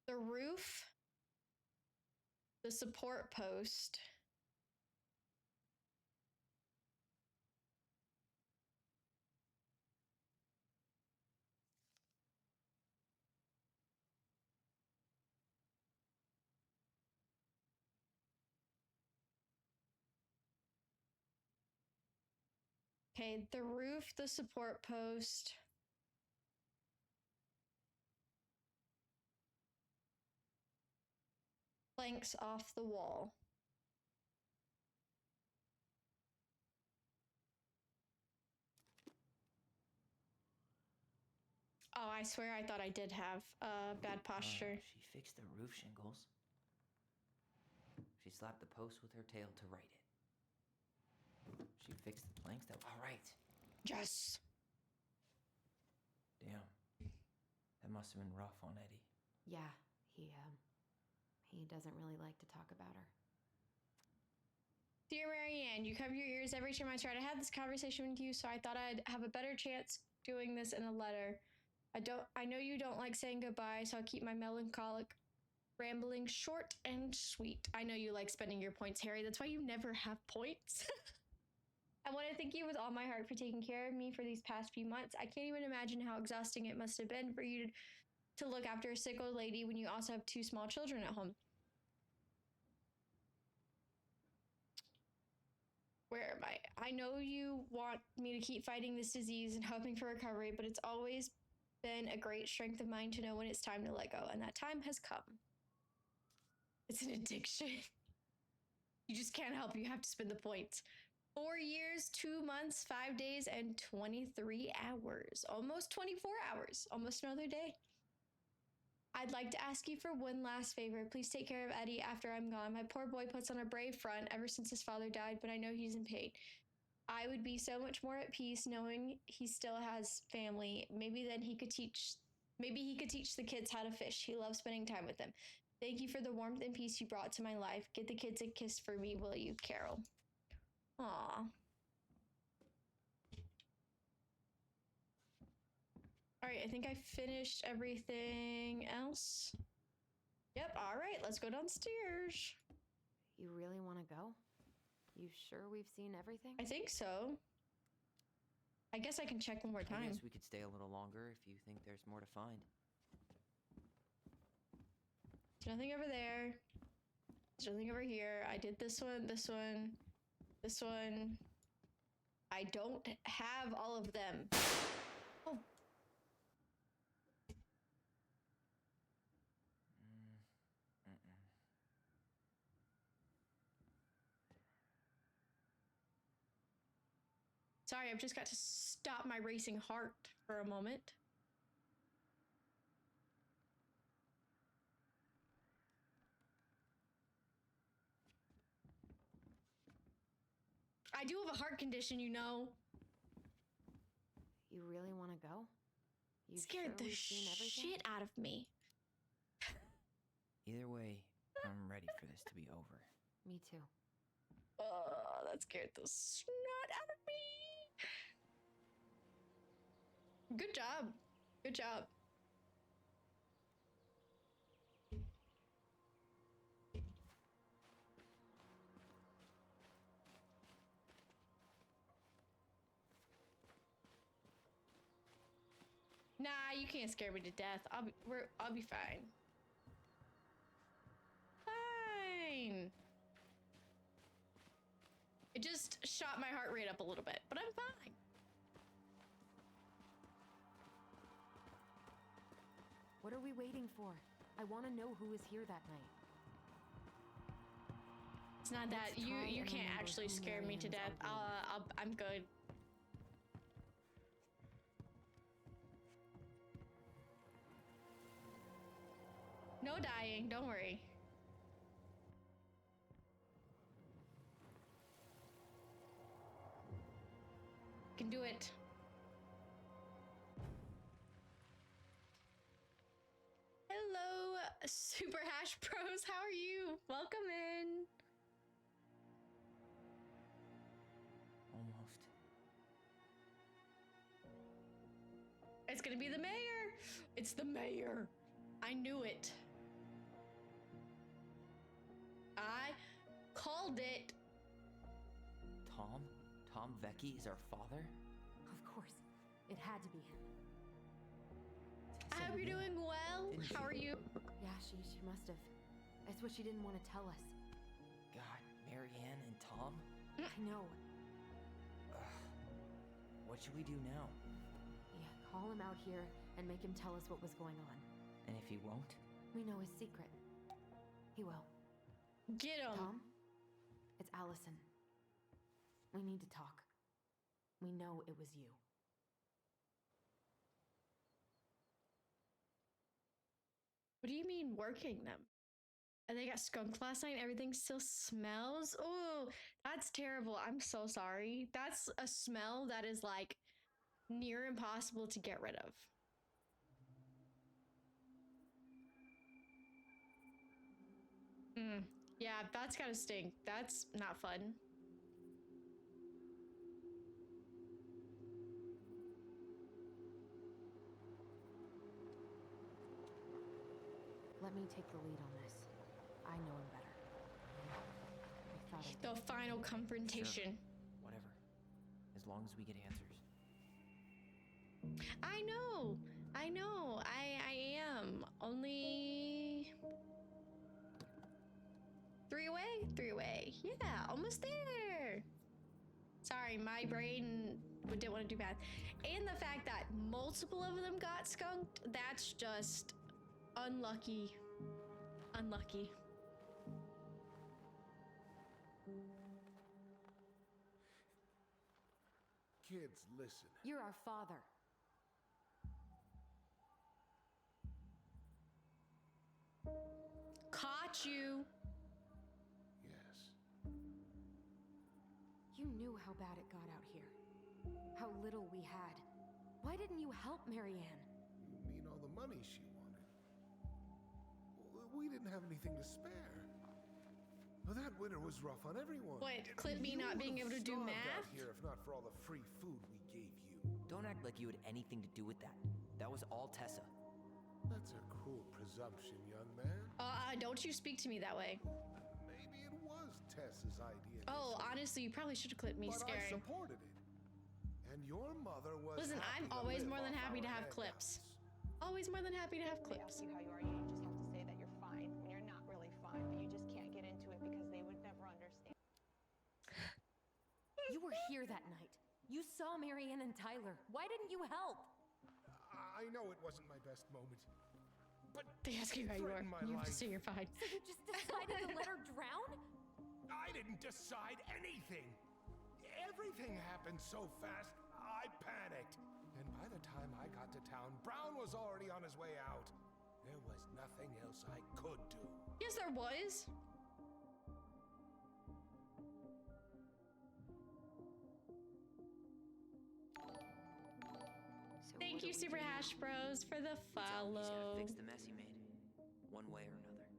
The roof, the support post. Okay, the roof, the support post. Planks off the wall. Oh, I swear I thought I did have bad posture. She fixed the roof shingles. She slapped the post with her tail to right it. She fixed the planks that all right. Yes. Damn. That must have been rough on Eddie. Yeah, he doesn't really like to talk about her. Dear Marianne, you cover your ears every time I try to have this conversation with you, so I thought I'd have a better chance doing this in a letter. I know you don't like saying goodbye, so I'll keep my melancholic rambling short and sweet. I know you like spending your points, Harry. That's why you never have points. I want to thank you with all my heart for taking care of me for these past few months. I can't even imagine how exhausting it must have been for you to look after a sick old lady when you also have 2 small children at home. Where am I? I know you want me to keep fighting this disease and hoping for recovery, but it's always been a great strength of mine to know when it's time to let go, and that time has come. It's an addiction. You just can't help. You have to spend the points. 4 years, 2 months, 5 days, and 23 hours. Almost 24 hours. Almost another day. I'd like to ask you for one last favor. Please take care of Eddie after I'm gone. My poor boy puts on a brave front ever since his father died, but I know he's in pain. I would be so much more at peace knowing he still has family. Maybe he could teach the kids how to fish. He loves spending time with them. Thank you for the warmth and peace you brought to my life. Get the kids a kiss for me, will you, Carol? Aw. All right, I think I finished everything else. Yep, all right, let's go downstairs. You really want to go? You sure we've seen everything? I think so. I guess I can check one more time. I guess we could stay a little longer if you think there's more to find. There's nothing over there. There's nothing over here. I did this one, this one, this one. I don't have all of them. Oh. Sorry, I've just got to stop my racing heart for a moment. I do have a heart condition, you know. You really want to go? You Scared sure the we've seen everything? shit out of me. Either way, I'm ready for this to be over. Me too. Oh, that scared the snot out of me. Good job. Good job. Nah, you can't scare me to death. I'll be fine. Fine. It just shot my heart rate up a little bit, but I'm fine. What are we waiting for? I want to know who was here that night. It's not that Let's you try and can't remember actually who scare me to Marianne's death. I'm good. No dying, don't worry. Can do it. Hello, Super Hash Bros. How are you? Welcome in. It's gonna be the mayor. It's the mayor. I knew it. I called it. Tom? Tom Vecchi is our father? Of course. It had to be him. I hope you're doing well. Didn't How you? are you? Yeah, she must have. That's what she didn't want to tell us. God, Marianne and Tom? I know. What should we do now? Yeah, call him out here and make him tell us what was going on. And if he won't? We know his secret. He will. Get him. Tom? It's Allison. We need to talk. We know it was you. What do you mean working them? And they got skunked last night. Everything still smells. Oh, that's terrible. I'm so sorry. That's a smell that is like near impossible to get rid of. Yeah, that's gotta stink. That's not fun. Let me take the lead on this. I know him better. I thought I The final confrontation. Whatever. As long as we get answers. I know. I know. I am. Only 3 away? 3 away. Yeah, almost there. Sorry, my brain didn't want to do math. And the fact that multiple of them got skunked, that's just unlucky. Unlucky. Kids, listen. You're our father. Caught you. Yes. You knew how bad it got out here. How little we had. Why didn't you help Marianne? You mean all the money she wanted? We didn't have anything to spare. Well, that winter was rough on everyone. What, clip me You not being able would've to do starved math? out here if not for all the free food we gave you. Don't act like you had anything to do with that. That was all Tessa. That's a cruel presumption, young man. Don't you speak to me that way. Maybe it was Tessa's idea. Oh, initially, honestly, you probably should have clipped me but I scaring. supported it. And your mother was. Listen, happy I'm to always live more than off happy to our have clips. handouts. Always more than happy to have They ask clips. you how you are, you just have to say that you're fine when you're not really fine, but you just can't get into it because they would never understand. You were here that night. You saw Marianne and Tyler. Why didn't you help? I know it wasn't my best moment. But They ask you how you are. threatened my You have to life. say you're fine. So you just decided to let her drown? I didn't decide anything. Everything happened so fast, I panicked. And by the time I got to town, Brown was already on his way out. There was nothing else I could do. Yes, there was. Thank you, Super Hash Bros, for the We tell him he's gotta follow. fix the mess he made. One way or another.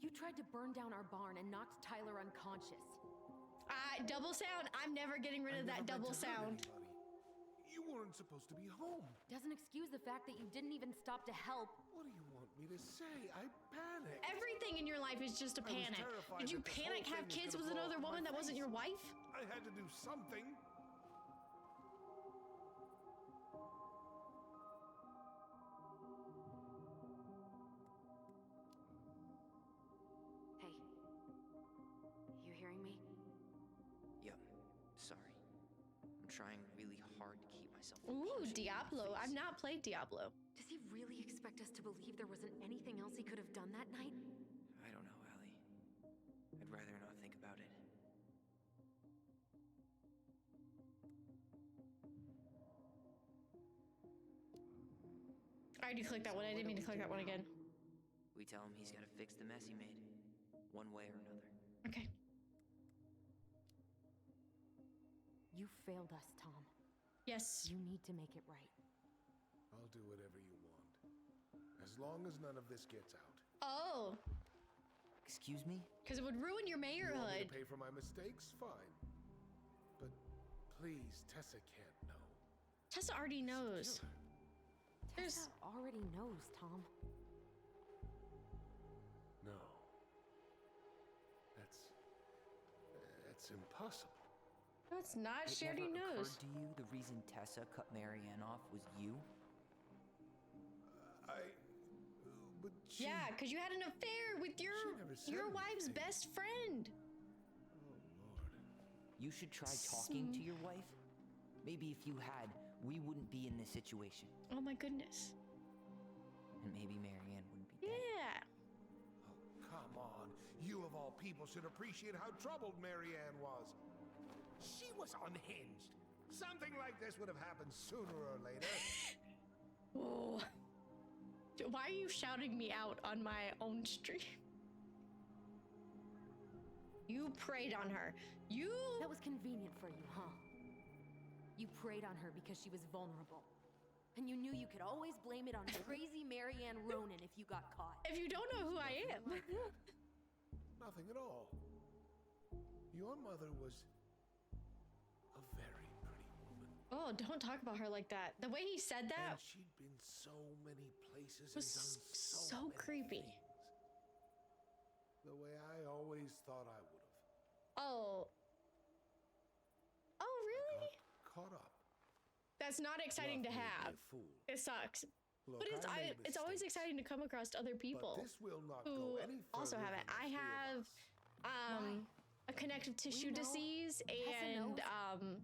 You tried to burn down our barn and knocked Tyler unconscious. Double sound. I'm never getting rid of I that never double meant to hurt sound. anybody. You weren't supposed to be home. Doesn't excuse the fact that you didn't even stop to help. What do you want me to say? I panicked. Everything in your life is just a I was panic. terrified Did you that this panic, whole have thing kids was with gonna blow another up in woman my that wasn't face. your wife? I had to do something. Hey, you hearing me? Yep. Sorry. I'm trying really hard to keep myself from Ooh, punching you in the Diablo. face. I've not played Diablo. Does he really expect us to believe there wasn't anything else he could have done that night? I don't know, Allie. I'd rather not think about it. I already clicked that one. I didn't mean to click that one again. We tell him he's gotta fix the mess he made. One way or another. Okay. You failed us, Tom. Yes. You need to make it right. I'll do whatever you want. As long as none of this gets out. Oh, Excuse me? because it would ruin your You want me mayorhood. to pay for my mistakes? Fine. But Please, Tessa can't know. Tessa already knows. Kill her. There's Tessa already knows, Tom. No. That's impossible. no, it's not. It She already never knows. occurred to you the reason Tessa cut Marianne off was you? But she... Yeah, because you had an affair with She never said your wife's anything. best friend. Oh, Lord. You should try talking to your wife. Maybe if you had, we wouldn't be in this situation. Oh my goodness. And maybe Marianne wouldn't be dead. Yeah. Oh, come on. You of all people should appreciate how troubled Marianne was. She was unhinged. Something like this would have happened sooner or later. Whoa. Why are you shouting me out on my own stream? You preyed on her. That was convenient for you, huh? You preyed on her because she was vulnerable. And you knew you could always blame it on crazy Marianne Ronan if you got caught. If you don't know who I am. Nothing at all. Your mother was a very pretty woman. Oh, don't talk about her like that. The way he said that And she'd been so many places was and done so many creepy. things. The way I always thought I would have. Oh. Oh, really? Got caught up. That's not exciting to Love made me have. a fool. It sucks. Look, But I made it's always mistakes, exciting to come across other people But this will not who go any also further have it. than the I three of have us. a connective tissue know. disease and knows.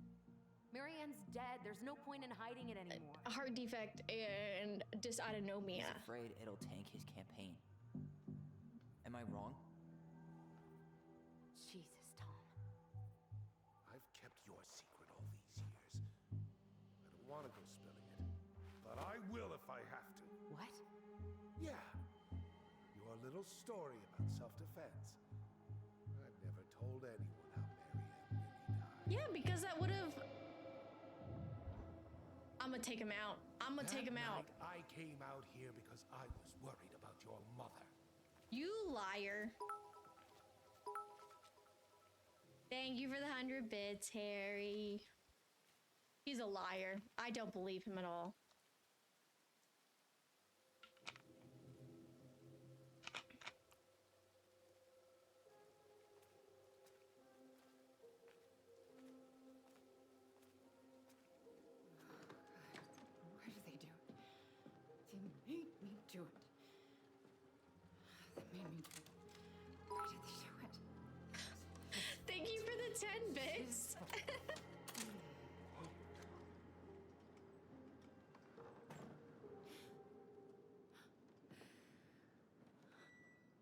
Marianne's dead. There's no point in hiding it anymore. a heart defect and dysautonomia. He's afraid it'll tank his campaign. Am I wrong? Jesus, Tom. I've kept your secret all these years. I don't want to go spilling it, but I will if I have to. What? Yeah. Your little story about self-defense. I've never told anyone how Marianne really died. Yeah, because that would have. I'm gonna take him out. I'm gonna take him out. That night, I came out here because I was worried about your mother. You liar. Thank you for the 100 bits, Harry. He's a liar. I don't believe him at all. Why did they do it? They made me do it. They made me do it. Why did they do it? Thank you for the 10 bits.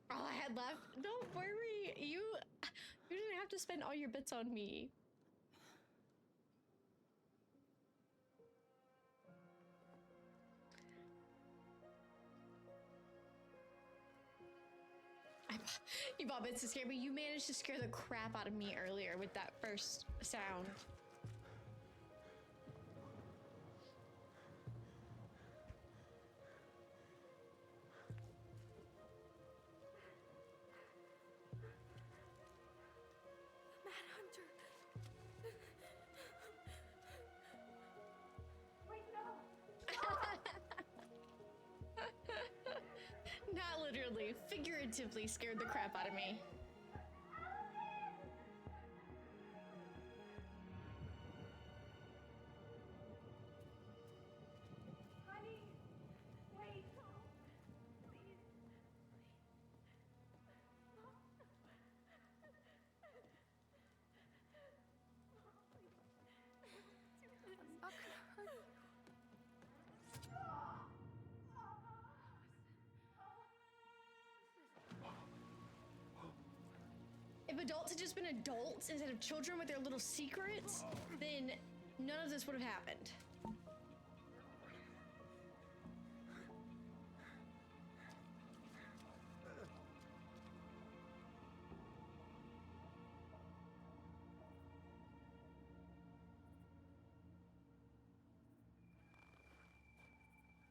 All I had left. Don't worry. You didn't have to spend all your bits on me. You bought bits to scare me. You managed to scare the crap out of me earlier with that first sound. Manhunter. Not literally, figuratively scared the crap out of me. Honey, wait, Tom, please. I'm not gonna hurt you. If adults had just been adults instead of children with their little secrets, then none of this would have happened.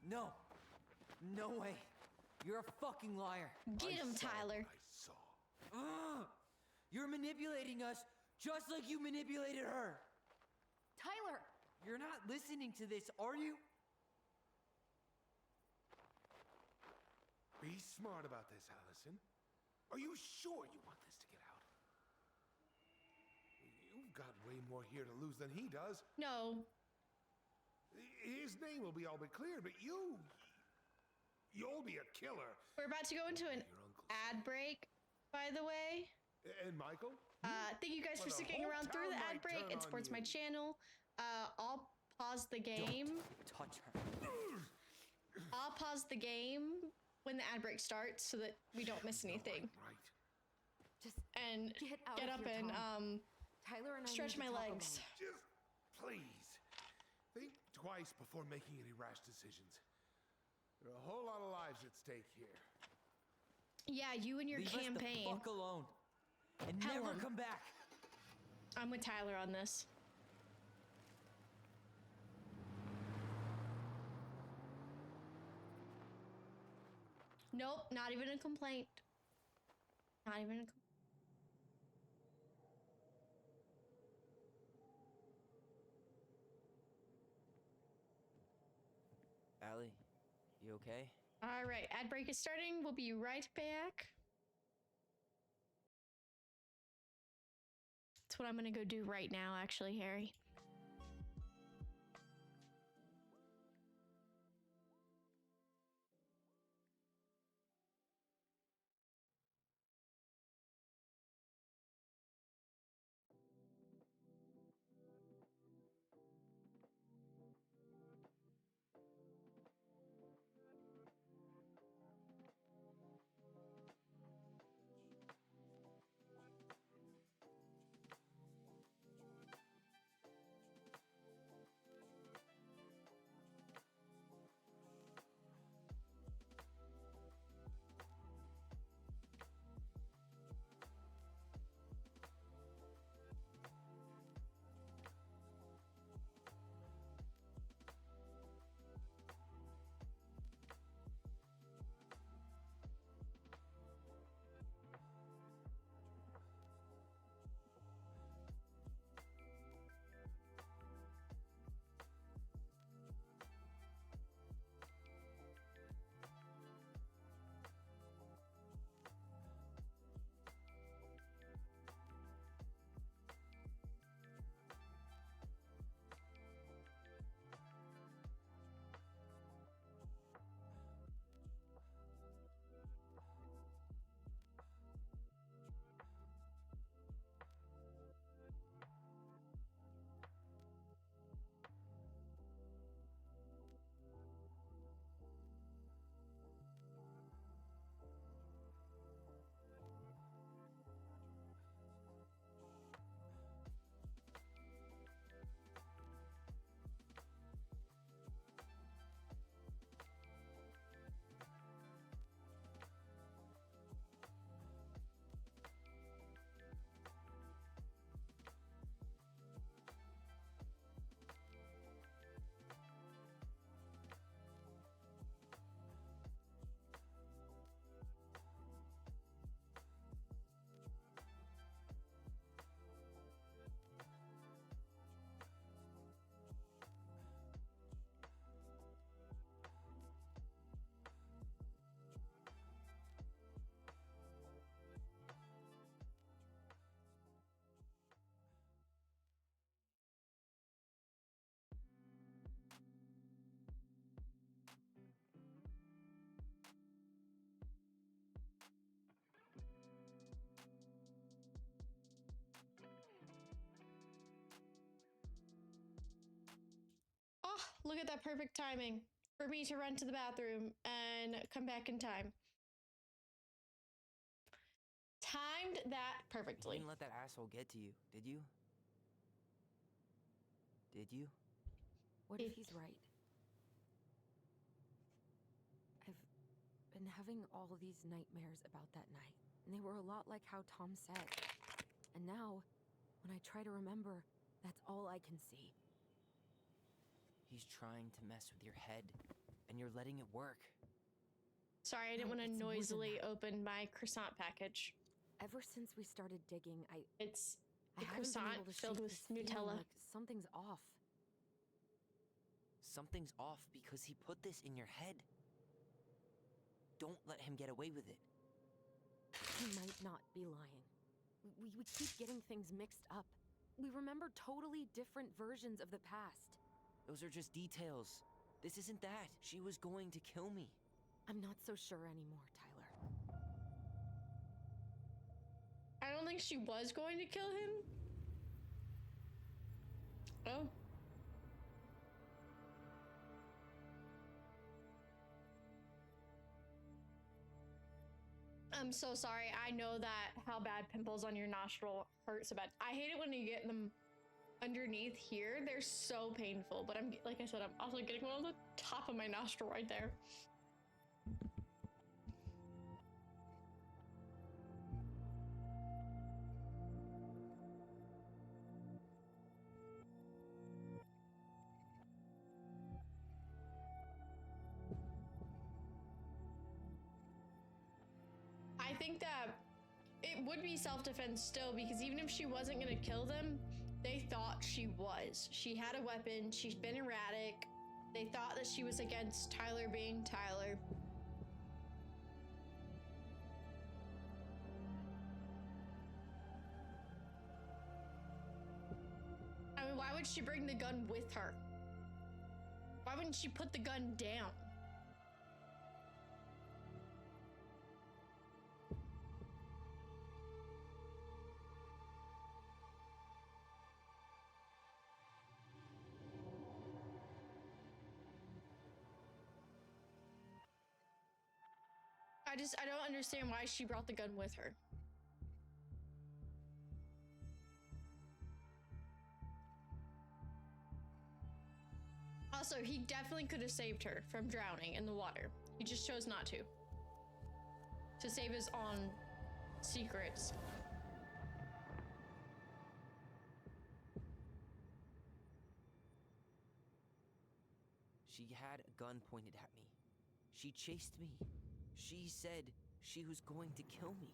No. No way. You're a fucking liar. Get him, saw Tyler. what I saw. Ugh. You're manipulating us just like you manipulated her. You're not listening to this, are you? Be smart about this, Allison. Are you sure you want this to get out? You've got way more here to lose than he does. No. His name will be all but cleared, but you'll be a killer. We're about to go into an Your uncle. ad break, by the way. And Michael? Thank you guys Well, for the sticking whole around through the town ad might break. turn It on supports my you. channel. I'll pause the game. Don't touch her. I'll pause the game when the ad break starts so that we don't miss anything. Right. Just And get out get of up here, and Tom. Tyler and I stretch need to my talk legs. alone. Just please think twice before making any rash decisions. There are a whole lot of lives at stake here. Yeah, you and your Leave campaign. us the fuck alone. And Tell never him. come back. I'm with Tyler on this. Nope, not even a complaint. Not even a complaint. Allie, you okay? All right, ad break is starting. We'll be right back. That's what I'm gonna go do right now, actually, Harry. Oh, look at that perfect timing for me to run to the bathroom and come back in time. Timed that You perfectly. didn't let that asshole get to you, did you? Did you? What if he's right? I've been having all these nightmares about that night, and they were a lot like how Tom said. And now, when I try to remember, that's all I can see. He's trying to mess with your head, and you're letting it work. Sorry, I didn't No, want to it's more than noisily that. open my croissant package. Ever since we started digging, It's I a haven't been croissant able to filled shake with this feeling Nutella. like something's off. Something's off because he put this in your head. Don't let him get away with it. He might not be lying. We keep getting things mixed up. We remember totally different versions of the past. Those are just details. This isn't that. She was going to kill me. I'm not so sure anymore, Tyler. I don't think she was going to kill him. Oh. I'm so sorry. I know that how bad pimples on your nostril hurt so bad. I hate it when you get them underneath here. They're so painful, but I'm, like I said, I'm also getting one on the top of my nostril right there. I think that it would be self-defense still, because even if she wasn't gonna kill them, they thought she was. She had a weapon, she's been erratic. They thought that she was against Tyler being Tyler. I mean, why would she bring the gun with her? Why wouldn't she put the gun down? I don't understand why she brought the gun with her. Also, he definitely could have saved her from drowning in the water. He just chose not to. To save his own secrets. She had a gun pointed at me. She chased me. She said she was going to kill me.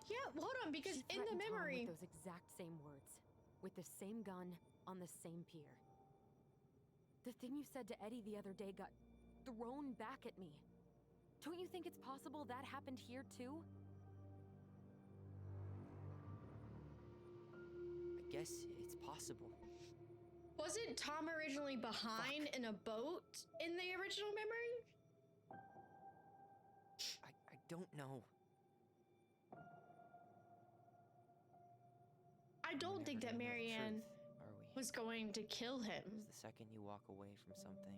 Yeah, hold on, because She in the threatened Tom memory... with those exact same words, with the same gun on the same pier. The thing you said to Eddie the other day got thrown back at me. Don't you think it's possible that happened here too? I guess it's possible. Wasn't Tom originally behind in a boat in the original memory? I don't know. I don't We're think never that gonna know the Marianne truth, are we? was going to kill him. 'Cause the second you walk away from something,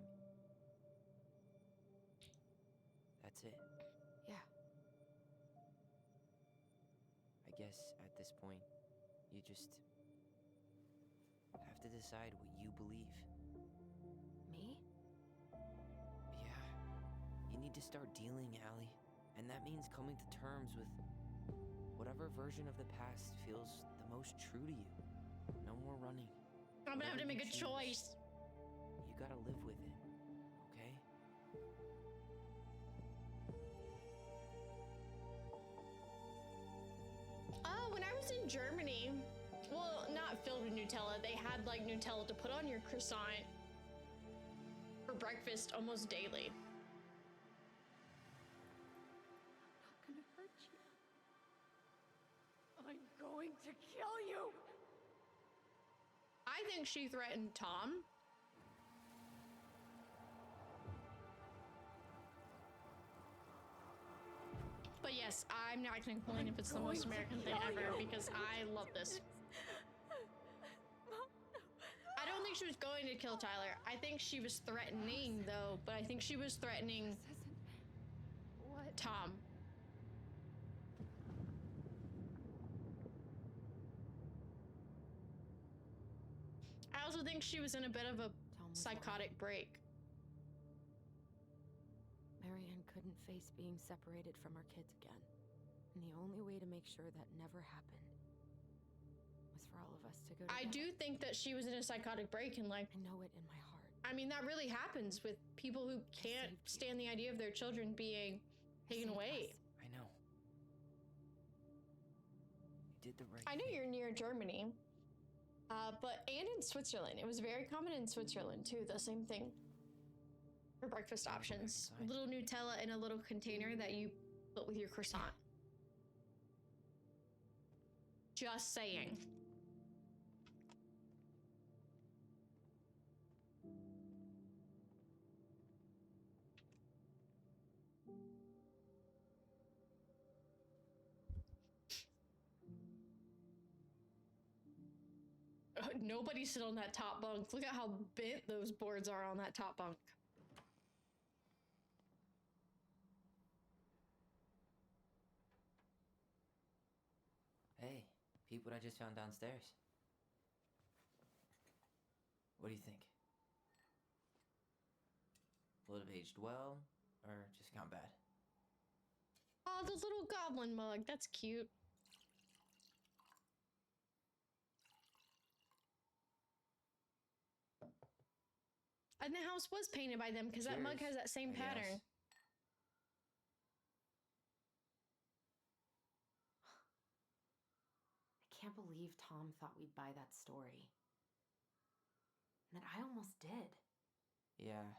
that's it. Yeah. I guess at this point, you just have to decide what you believe. Me? Yeah. You need to start dealing, Allie. And that means coming to terms with whatever version of the past feels the most true to you. No more running. I'm gonna have to Whatever make you a choose, choice. You gotta live with it, okay? Oh, when I was in Germany, well, not filled with Nutella, they had like Nutella to put on your croissant for breakfast almost daily. I'm not gonna hurt you. I'm going to kill you! I think she threatened Tom. But yes, I'm not gonna complain if it's the most American thing ever, because I love this. I don't think she was going to kill Tyler. I think she was threatening, though, but I think she was threatening What? Tom. I also think she was in a bit of a Tom was psychotic break. Marianne couldn't face being separated from our kids again. And the only way to make sure that never happened was for all of us to go together. I do think that she was in a psychotic break, and like, I know it in my heart. I mean, that really happens with people who can't saved you. stand the idea of their children being taken saved away. us. I know. did the right I know thing. you're near Germany, and in Switzerland. It was very common in Switzerland too. The same thing for breakfast I'll go back options. inside. Little Nutella in a little container that you put with your croissant. Just saying. Nobody sit on that top bunk. Look at how bent those boards are on that top bunk. Hey, peep what I just found downstairs. What do you think? Will it have aged well, or just gone bad? Oh, the little goblin mug. That's cute. And the house was painted by them because that mug Cheers, has that same I guess. pattern. I can't believe Tom thought we'd buy that story. And that I almost did. Yeah,